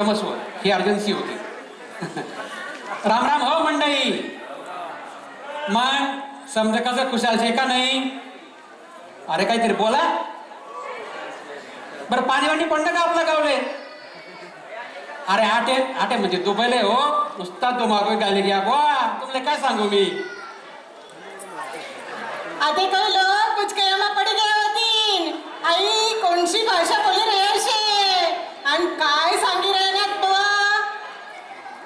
क्षमस्व ही अर्जन्सी होती. राम राम हो मंडळी. मग समजा कसं खुशाल शे का नाही? अरे काहीतरी बोला बरं. पाणी वाणी पडलं का आपल्या गावले? अरे आटे आटे म्हणजे दुबईले हो नुसता दुमागो गाली गया बुवा. तुमले काय सांगू मी? आते कोई लोग कुछ कयामा पड़ी गया होतीन. आई कोणशी भाषा बोली रे शे आणि काय सांगी रे ना तो.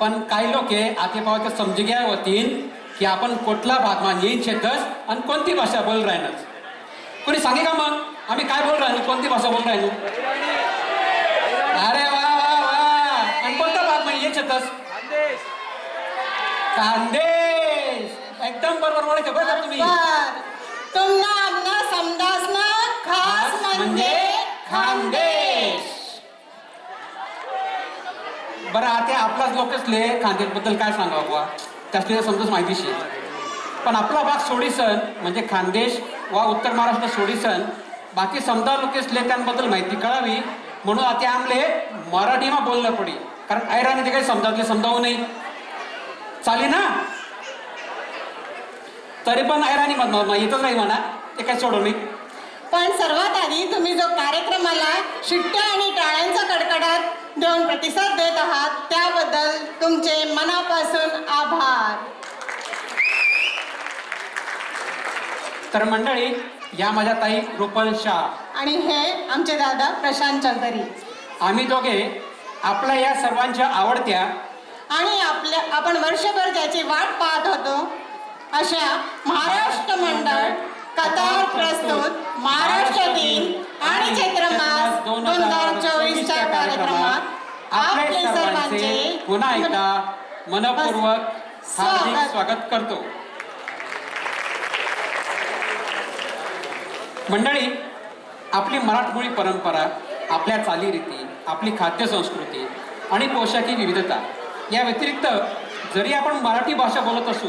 पण काही लोक आते पाव तर समजी घ्या होतीन की आपण कुठला भागमा येईन शेतस आणि कोणती भाषा बोल राहिना. कोणी सांगे का मग आम्ही काय बोल राहिलो, कोणती भाषा बोल राहिलो? अरे वा वा वा. आणि कोणता भाग म्हणजे येईन शेतस? खानदेश. एकदम बरोबर बोलायचं बरं का तुम्ही. तुमना आमना समदास ना खास म्हणजे खानदेश. बरं आता आपलाच लोकसले खानदेश बद्दल काय सांगावं बुवा, त्यासले समजूच माहितीशी. पण आपला भाग सोडीसन म्हणजे खानदेश वा उत्तर महाराष्ट्र सोडीसन बाकी समजा लोकेसले त्यांबद्दल माहिती कळावी म्हणून आता आमले मराठीमा बोललं पडी. कारण ऐराने ते काही समजावले समजावू नाही चाली ना. तरी पण ऐराणी मधनं येतच नाही म्हणा, ते काय सोडू नाही. पण सर्वात आधी तुम्ही जो कार्यक्रमाला शिट्ट्या आणि टाळ्यांचा कडकडाट देऊन प्रतिसाद देत आहात त्याबद्दल तुमचे मनापासून आभार. तर मंडळी या माझ्या ताई रुपल शाह आणि हे आमचे दादा प्रशांत चौधरी. आम्ही दोघे आपल्या या सर्वांच्या आवडत्या आणि आपण वर्षभर ज्याची वाट पाहत होतो अशा महाराष्ट्र मंडळ कतार प्रस्तुत महाराष्ट्र दिन आणि चैत्र मास 2024च्या कार्यक्रमात आपले सर्वांचे पुन्हा एकदा मनपूर्वक हार्दिक स्वागत करतो. मंडळी आपली मराठमोळी परंपरा, आपल्या चालीरीती, आपली खाद्य संस्कृती आणि पोशाखी विविधता या व्यतिरिक्त जरी आपण मराठी भाषा बोलत असू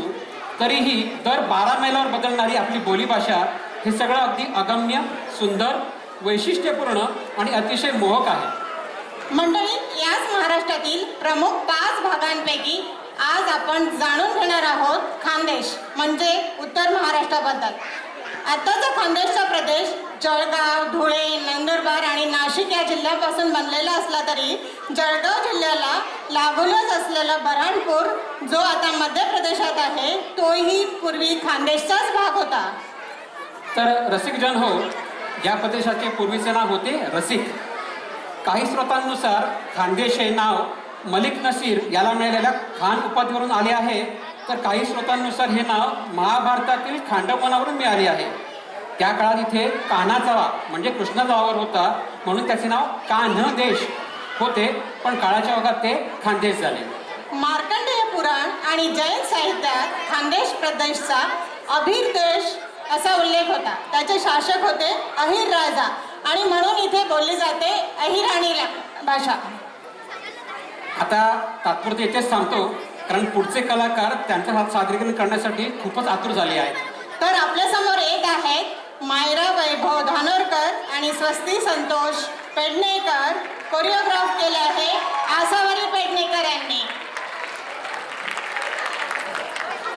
तरीही दर 12 मैलावर बदलणारी आपली बोलीभाषा हे सगळं अगदी अगम्य, सुंदर, वैशिष्ट्यपूर्ण आणि अतिशय मोहक आहे. मंडळी याच महाराष्ट्रातील प्रमुख 5 भागांपैकी आज आपण जाणून घेणार आहोत खानदेश म्हणजे उत्तर महाराष्ट्राबद्दल. आताचा खानदेशचा प्रदेश जळगाव, धुळे, नंदुरबार आणि नाशिक या जिल्ह्यापासून बनलेला असला तरी जळगाव जिल्ह्याला लागूनच असलेला बऱ्हाणपूर जो आता मध्य प्रदेशात आहे तोही पूर्वी खानदेशचाच भाग होता. तर रसिकजन हो, या प्रदेशाचे पूर्वीचे नाव होते रसिक. काही स्रोतांनुसार खानदेश हे नाव मलिक नसीर याला मिळालेल्या खान उपाधीवरून आले आहे, तर काही स्रोतांनुसार हे नाव महाभारतातील खांडवनावरून मिळाले आहे. त्या काळात इथे कान्हाजावा म्हणजे कृष्णजावावर होता म्हणून त्याचे नाव कान्हदेश होते, पण काळाच्या ओघात ते खानदेश झाले. मार्कंडेय पुराण आणि जैन साहित्यात खानदेश प्रदेशचा अभिरदेश असा उल्लेख होता. त्याचे शासक होते अहिर राजा आणि म्हणून इथे बोलली जाते अहिराणी भाषा. आता तात्पुरते इथेच थांबतो कारण पुढचे कलाकार त्यांचा हात सादरीकरण करण्यासाठी खूपच आतुर झाले आहेत. तर आपल्या समोर येत आहेत मायरा वैभव धानोरकर आणि स्वस्ती संतोष पेडणेकर. कोरिओग्राफ केले आहे आसावरी पेडणेकर यांनी.